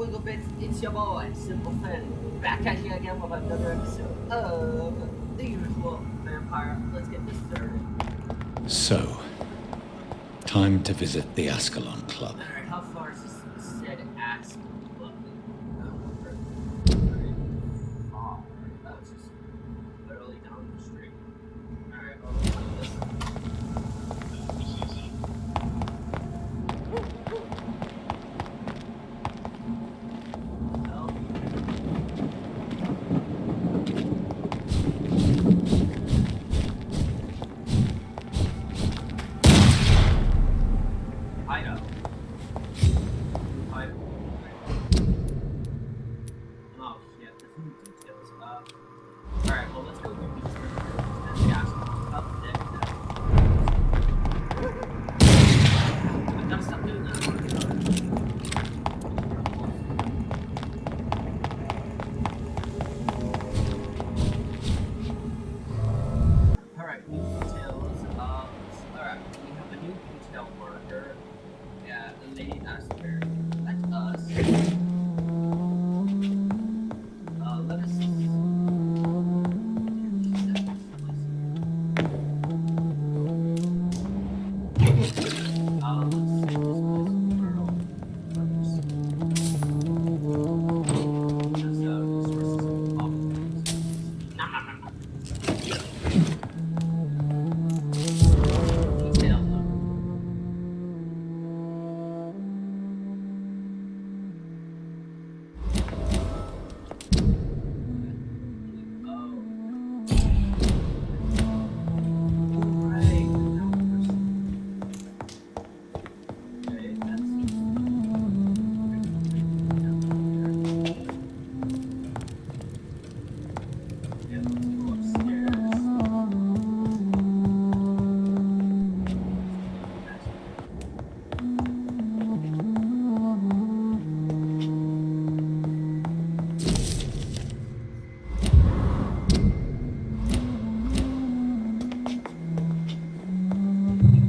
wiggle bits, it's your boy, Simple Fin, back at you again with another episode of the usual Vampyr. Let's get this started. So, time to visit the Ascalon Club. Alright, how far is this said Ascalon Club? Oh, it's just literally down the street. Alright, well, let's do this.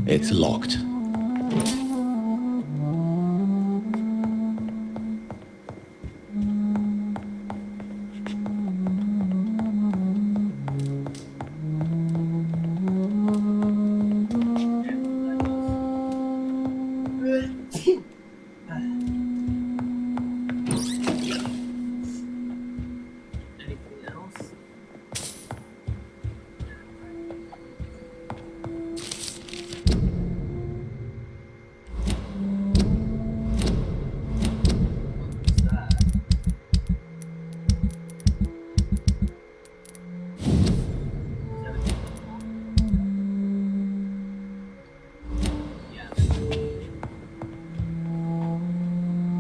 It's locked.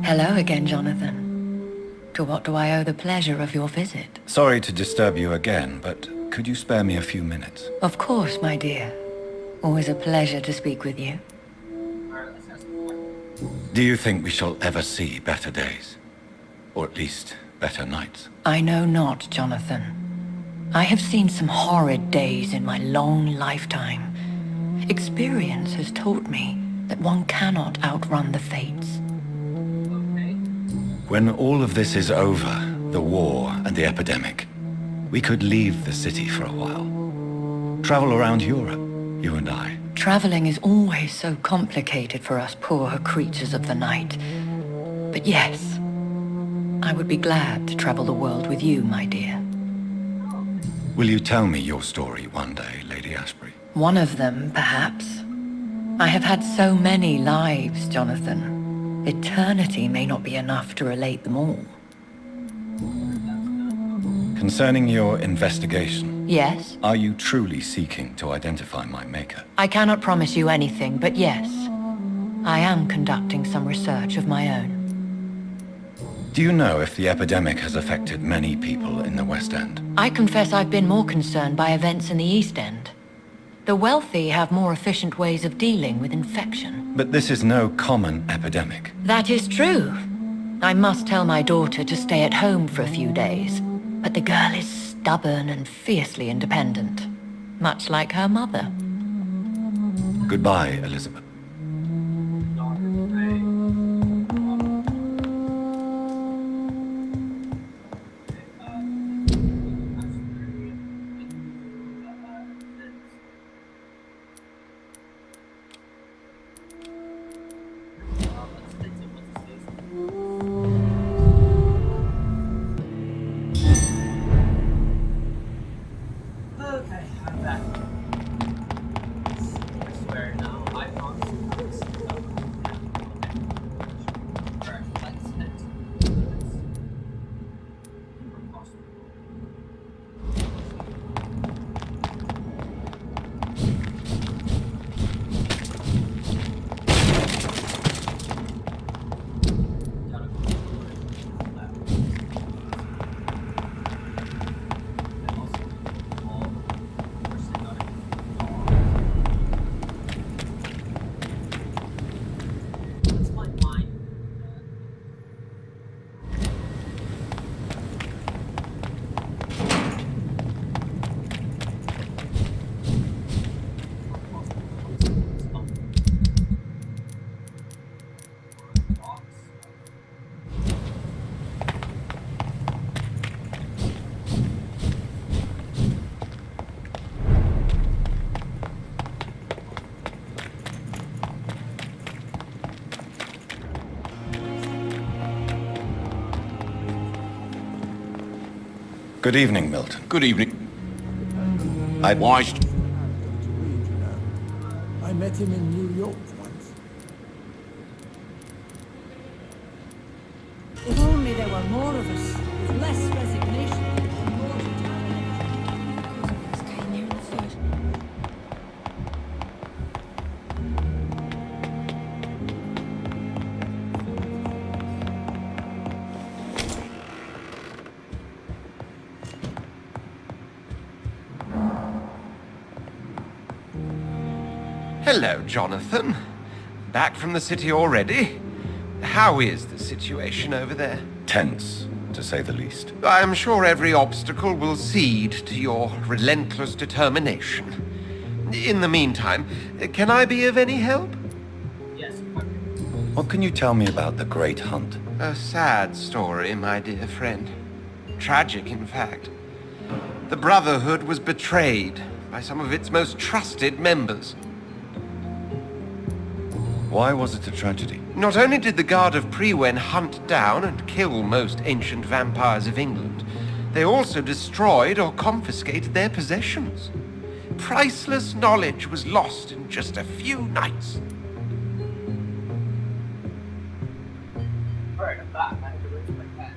Hello again, Jonathan. To what do I owe the pleasure of your visit? Sorry to disturb you again, but could you spare me a few minutes? Of course, my dear. Always a pleasure to speak with you. Do you think we shall ever see better days? Or at least, better nights? I know not, Jonathan. I have seen some horrid days in my long lifetime. Experience has taught me that one cannot outrun the fates. When all of this is over, the war and the epidemic, we could leave the city for a while. Travel around Europe, you and I. Traveling is always so complicated for us poor creatures of the night. But yes, I would be glad to travel the world with you, my dear. Will you tell me your story one day, Lady Asprey? One of them, perhaps. I have had so many lives, Jonathan. Eternity may not be enough to relate them all. Concerning your investigation... Yes? Are you truly seeking to identify my maker? I cannot promise you anything, but yes. I am conducting some research of my own. Do you know if the epidemic has affected many people in the West End? I confess I've been more concerned by events in the East End. The wealthy have more efficient ways of dealing with infection. But this is no common epidemic. That is true. I must tell my daughter to stay at home for a few days. But the girl is stubborn and fiercely independent, much like her mother. Goodbye, Elizabeth. Good evening, Milton. Good evening. I... Washed. I met him in New York once. If only there were more of us, with less resignation and more determination. Came here in the first. Hello, Jonathan. Back from the city already? How is the situation over there? tense, to say the least. I am sure every obstacle will cede to your relentless determination. In the meantime, can I be of any help? Yes. What can you tell me about the Great Hunt? A sad story, my dear friend. Tragic, in fact. The Brotherhood was betrayed by some of its most trusted members. Why was it a tragedy? Not only did the Guard of Prewen hunt down and kill most ancient vampires of England, they also destroyed or confiscated their possessions. Priceless knowledge was lost in just a few nights. Alright, I'm back. I had to raise my hand.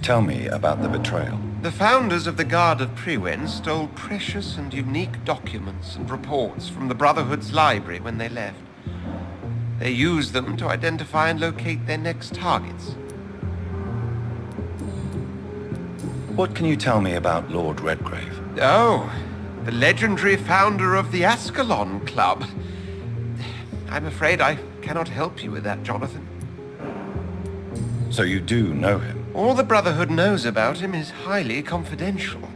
Tell me about the betrayal. The founders of the Guard of Prewen stole precious and unique documents and reports from the Brotherhood's library when they left. They used them to identify and locate their next targets. What can you tell me about Lord Redgrave? Oh, the legendary founder of the Ascalon Club. I'm afraid I cannot help you with that, Jonathan. So you do know him? All the Brotherhood knows about him is highly confidential.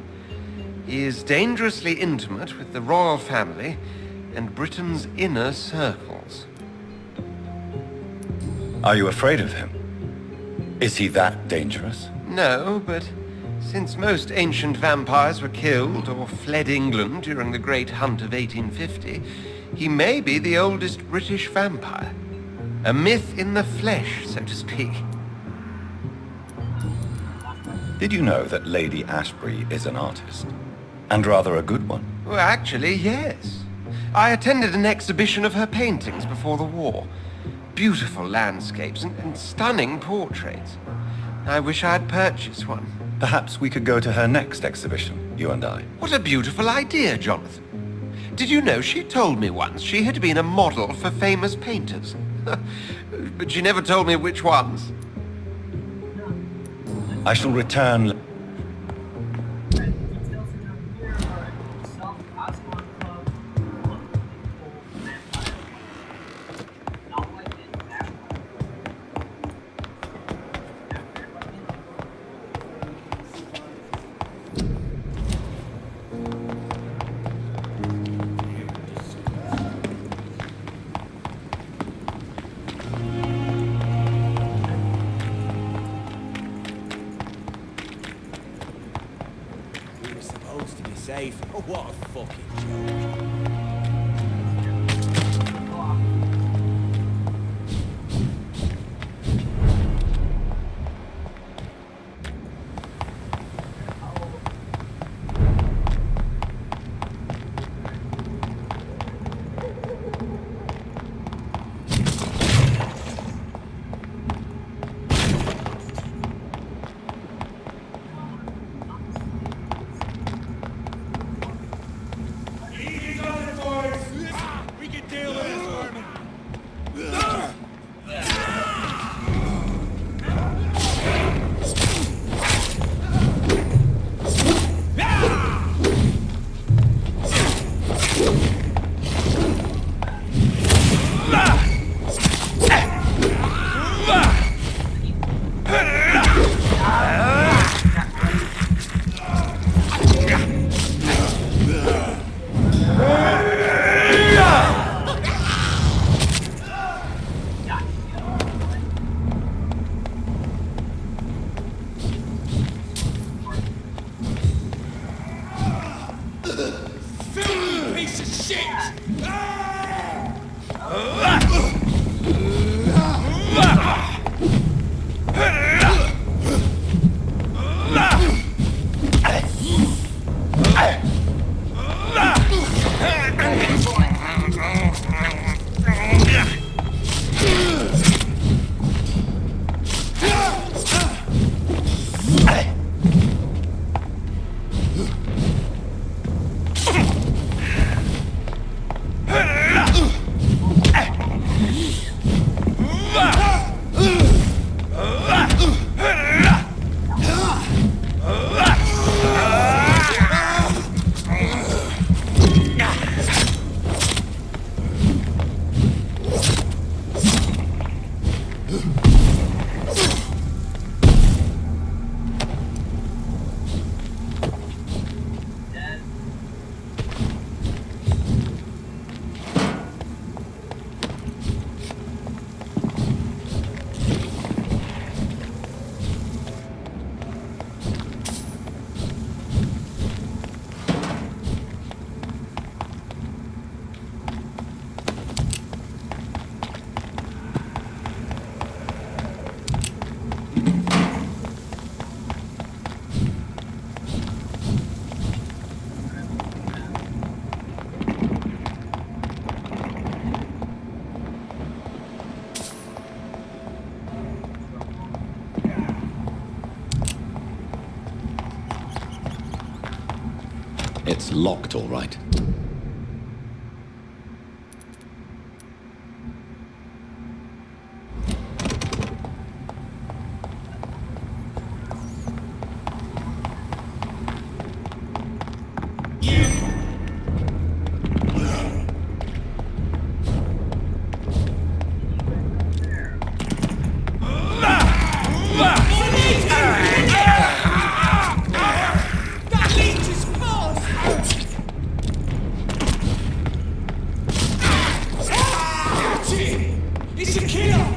He is dangerously intimate with the royal family and Britain's inner circles. Are you afraid of him? Is he that dangerous? No, but since most ancient vampires were killed or fled England during the Great Hunt of 1850, he may be the oldest British vampire. A myth in the flesh, so to speak. Did you know that Lady Ashbury is an artist? And rather a good one. Well, actually, yes. I attended an exhibition of her paintings before the war. Beautiful landscapes and stunning portraits. I wish I had purchased one. Perhaps we could go to her next exhibition, you and I. What a beautiful idea, Jonathan. Did you know she told me once she had been a model for famous painters? But she never told me which ones. I shall return... Details are down here. Alright, yourself, Ascalon Club, look, vampire. Not like it, vampire. We were supposed to be safe. Oh, what a fucking joke. Easy, Jonathan! Dead. It's locked, all right. That leech is paused! It's a killer!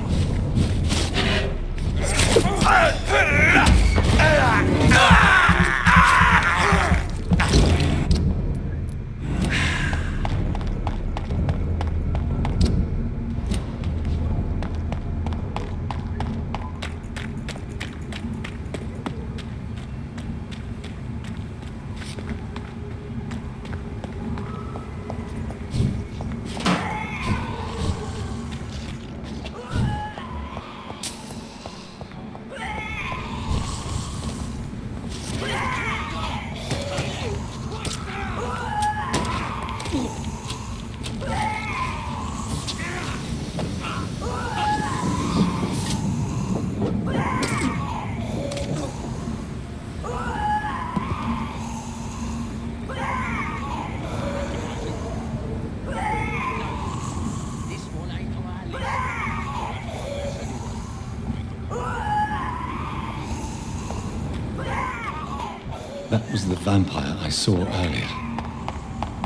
That was the vampire I saw earlier.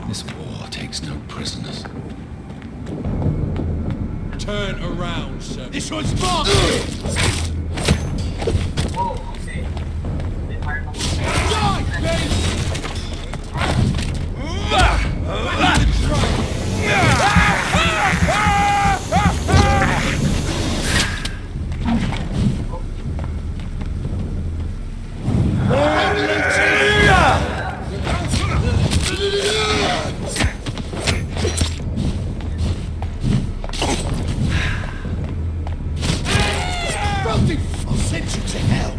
This war takes no prisoners. Turn around, sir. This one's mine! Whoa, okay. They fired the Die, bitch! I'll send you to hell.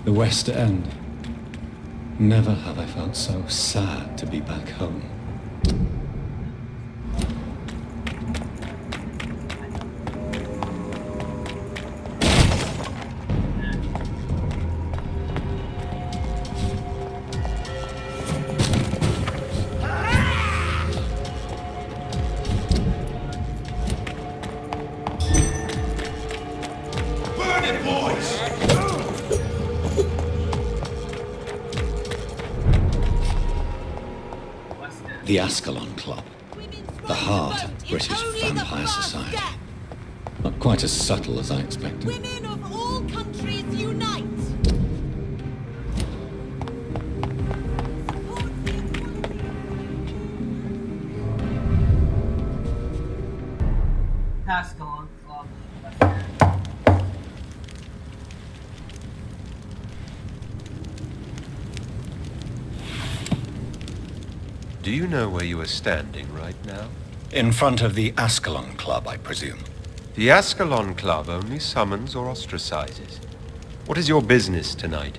The West End. Never have I felt so sad to be back home. Burn it, boys! The Ascalon Club. The heart of British vampire society. Not quite as subtle as I expected. Women of all countries unite! Ascalon Club. Do you know where you are standing right now? In front of the Ascalon Club, I presume. The Ascalon Club only summons or ostracizes. What is your business tonight?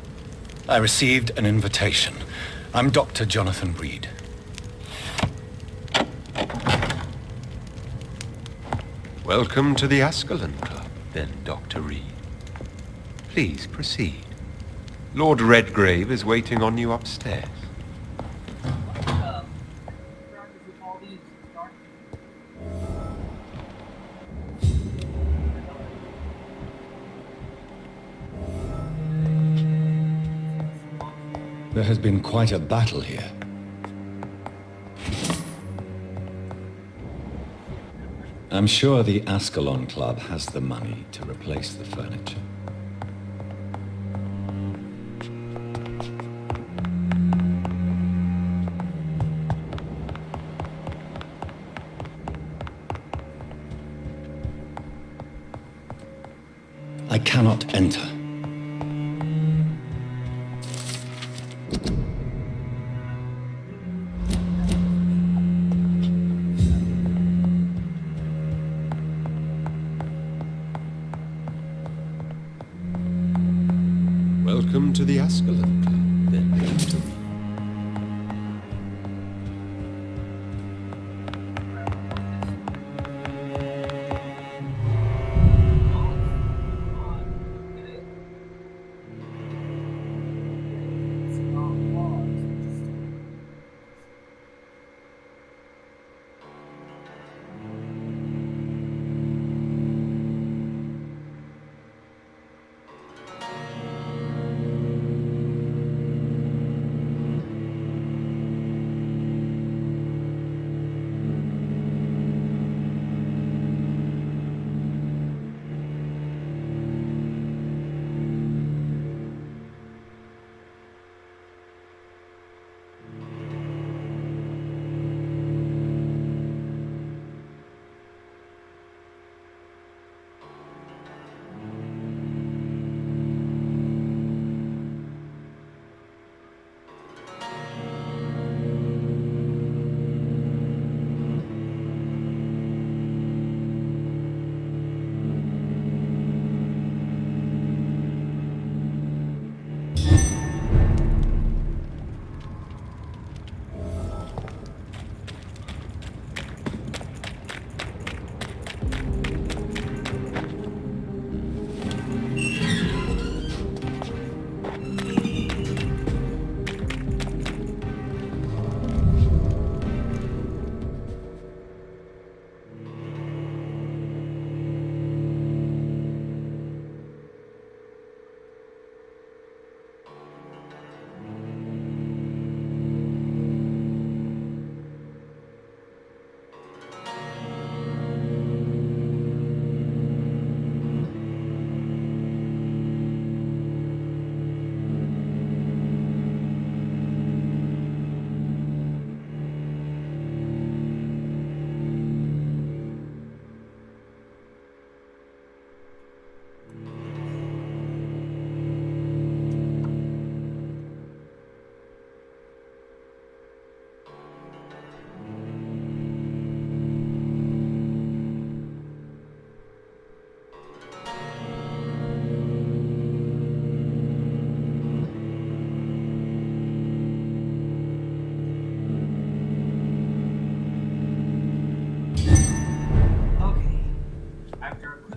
I received an invitation. I'm Dr. Jonathan Reed. Welcome to the Ascalon Club, then, Dr. Reed. Please proceed. Lord Redgrave is waiting on you upstairs. There has been quite a battle here. I'm sure the Ascalon Club has the money to replace the furniture. I cannot enter. Welcome to the Ascalon Club, then, Dr. Reed.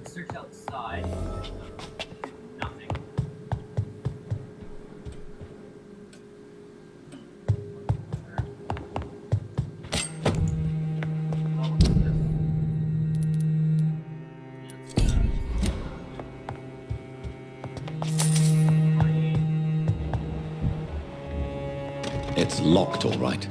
Search outside. Nothing. It's locked, all right.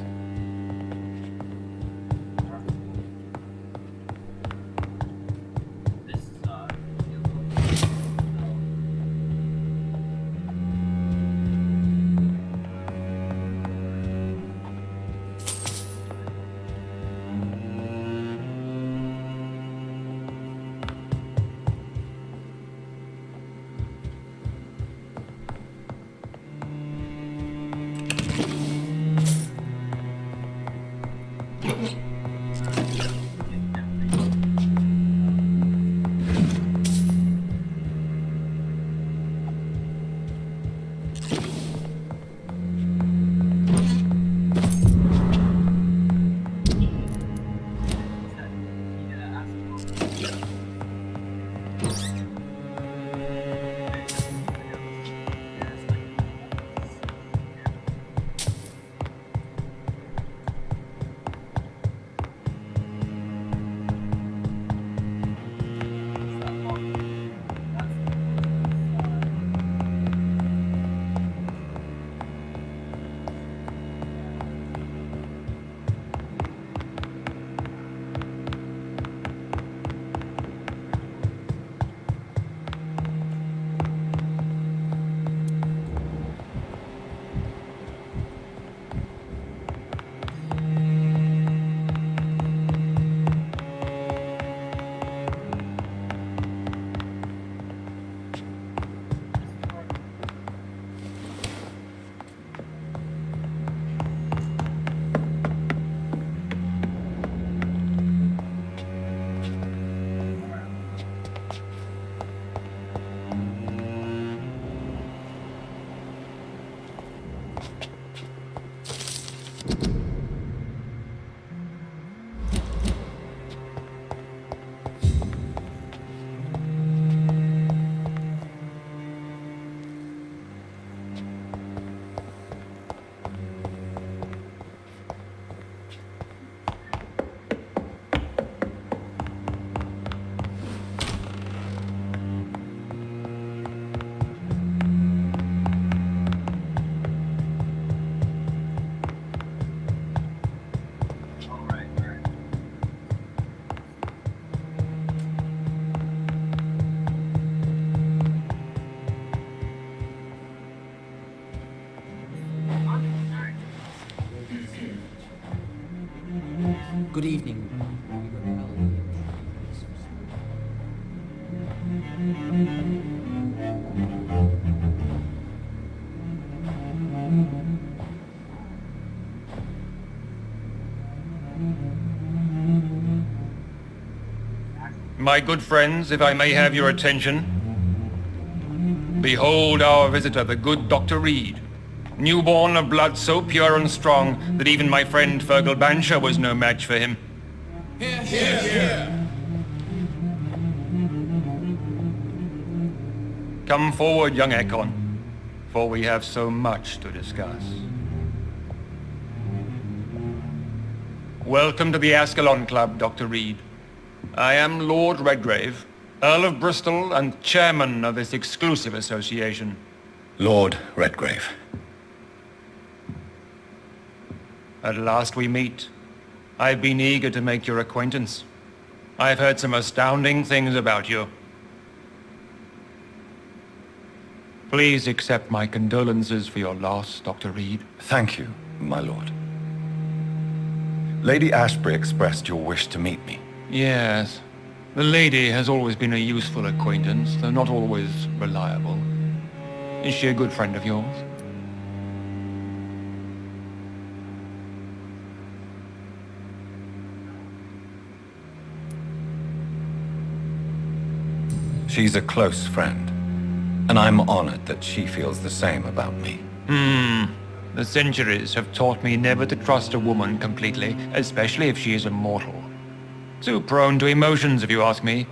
Good evening. My good friends, if I may have your attention. Behold our visitor, the good Dr. Reed. Newborn of blood so pure and strong that even my friend Fergal Bansher was no match for him. Here, here, here. Come forward, young Ekon, for we have so much to discuss. Welcome to the Ascalon Club, Dr. Reed. I am Lord Redgrave, Earl of Bristol and chairman of this exclusive association. Lord Redgrave. At last we meet. I've been eager to make your acquaintance. I've heard some astounding things about you. Please accept my condolences for your loss, Dr. Reed. Thank you, my lord. Lady Ashbury expressed your wish to meet me. Yes. The lady has always been a useful acquaintance, though not always reliable. Is she a good friend of yours? She's a close friend, and I'm honored that she feels the same about me. The centuries have taught me never to trust a woman completely, especially if she is a mortal. Too prone to emotions, if you ask me.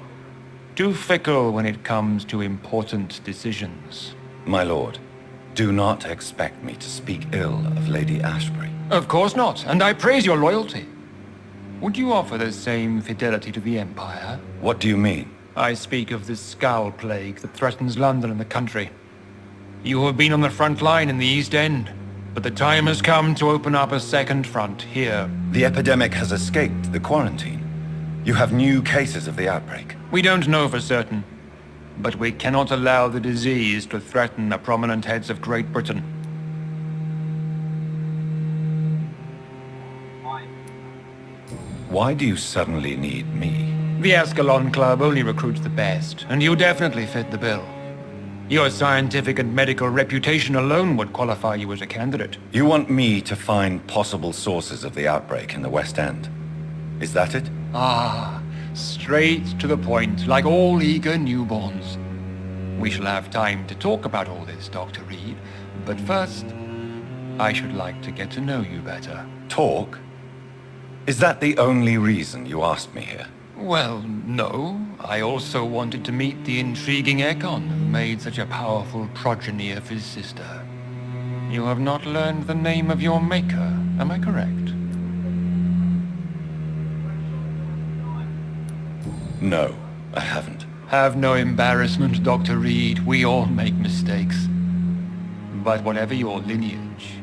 Too fickle when it comes to important decisions. My lord, do not expect me to speak ill of Lady Ashbury. Of course not, and I praise your loyalty. Would you offer the same fidelity to the Empire? What do you mean? I speak of the Skull Plague that threatens London and the country. You have been on the front line in the East End, but the time has come to open up a second front here. The epidemic has escaped the quarantine. You have new cases of the outbreak. We don't know for certain, but we cannot allow the disease to threaten the prominent heads of Great Britain. Why do you suddenly need me? The Ascalon Club only recruits the best, and you definitely fit the bill. Your scientific and medical reputation alone would qualify you as a candidate. You want me to find possible sources of the outbreak in the West End? Is that it? Ah, straight to the point, like all eager newborns. We shall have time to talk about all this, Dr. Reed, but first, I should like to get to know you better. Talk? Is that the only reason you asked me here? Well, no. I also wanted to meet the intriguing Ekon who made such a powerful progeny of his sister. You have not learned the name of your maker, am I correct? No, I haven't. Have no embarrassment, Dr. Reed. We all make mistakes. But whatever your lineage,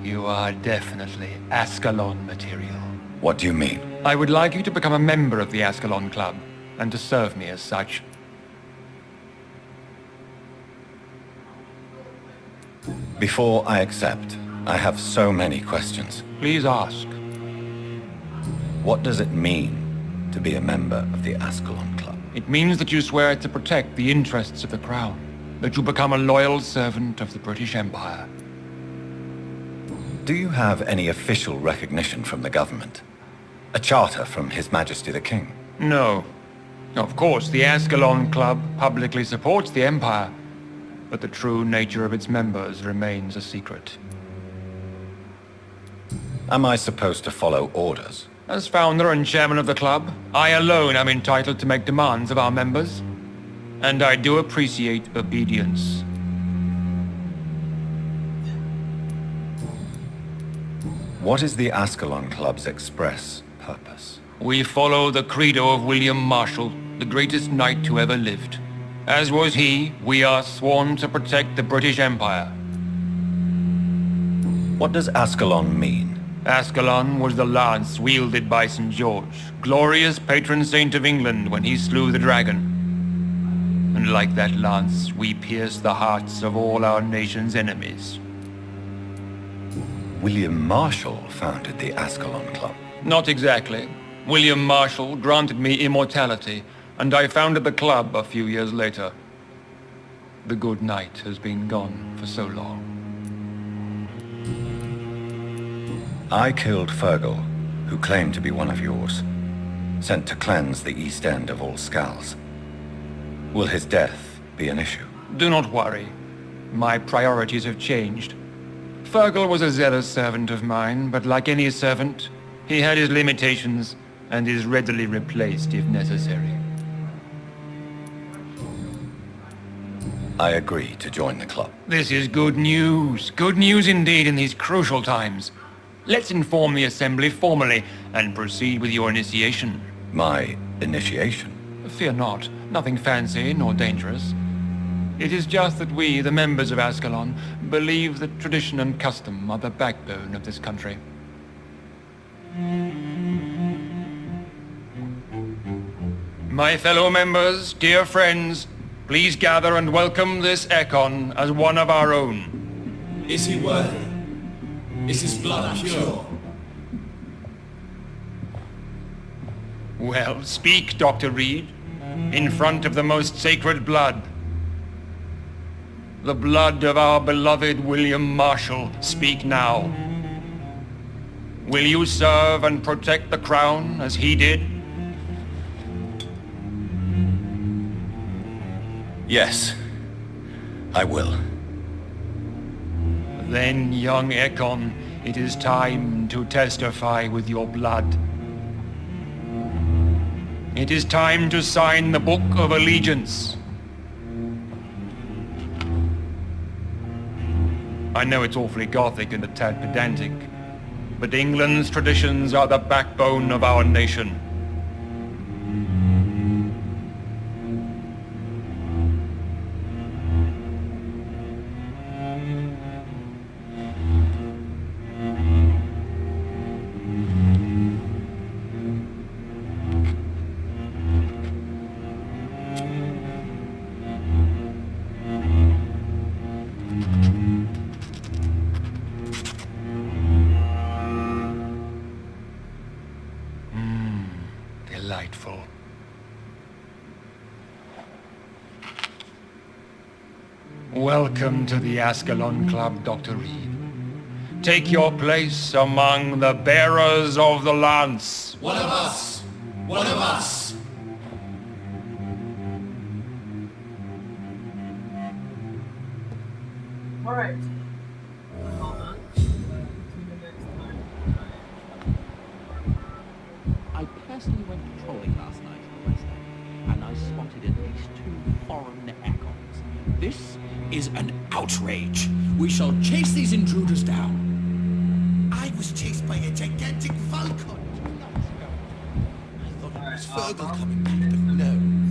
you are definitely Ascalon material. What do you mean? I would like you to become a member of the Ascalon Club, and to serve me as such. Before I accept, I have so many questions. Please ask. What does it mean to be a member of the Ascalon Club? It means that you swear to protect the interests of the Crown, that you become a loyal servant of the British Empire. Do you have any official recognition from the government? A charter from His Majesty the King? No. Of course, the Ascalon Club publicly supports the Empire, but the true nature of its members remains a secret. Am I supposed to follow orders? As founder and chairman of the club, I alone am entitled to make demands of our members, and I do appreciate obedience. What is the Ascalon Club's express purpose? We follow the credo of William Marshall, the greatest knight who ever lived. As was he, we are sworn to protect the British Empire. What does Ascalon mean? Ascalon was the lance wielded by St. George, glorious patron saint of England when he slew the dragon. And like that lance, we pierce the hearts of all our nation's enemies. William Marshall founded the Ascalon Club. Not exactly. William Marshall granted me immortality, and I founded the club a few years later. The good knight has been gone for so long. I killed Fergal, who claimed to be one of yours, sent to cleanse the East End of all Scals. Will his death be an issue? Do not worry. My priorities have changed. Fergal was a zealous servant of mine, but like any servant, he had his limitations and is readily replaced if necessary. I agree to join the club. This is good news. Good news indeed in these crucial times. Let's inform the Assembly formally and proceed with your initiation. My initiation? Fear not. Nothing fancy nor dangerous. It is just that we, the members of Ascalon, believe that tradition and custom are the backbone of this country. My fellow members, dear friends, please gather and welcome this Ekon as one of our own. Is he worthy? Is his blood pure? Well, speak, Dr. Reed, in front of the most sacred blood. The blood of our beloved William Marshall. Speak now. Will you serve and protect the crown as he did? Yes, I will. Then, young Ekon, it is time to testify with your blood. It is time to sign the Book of Allegiance. I know it's awfully gothic and a tad pedantic, but England's traditions are the backbone of our nation. Delightful. Welcome to the Ascalon Club, Dr. Reed. take your place among the bearers of the lance. One of us! One of us! Alright. Hold on. Tune in next time. I personally went patrolling last night in the West End, and I spotted at least 2 foreign echoes. This is an outrage. We shall chase these intruders down. I was chased by a gigantic falcon. I thought it was Fergal coming back, but no.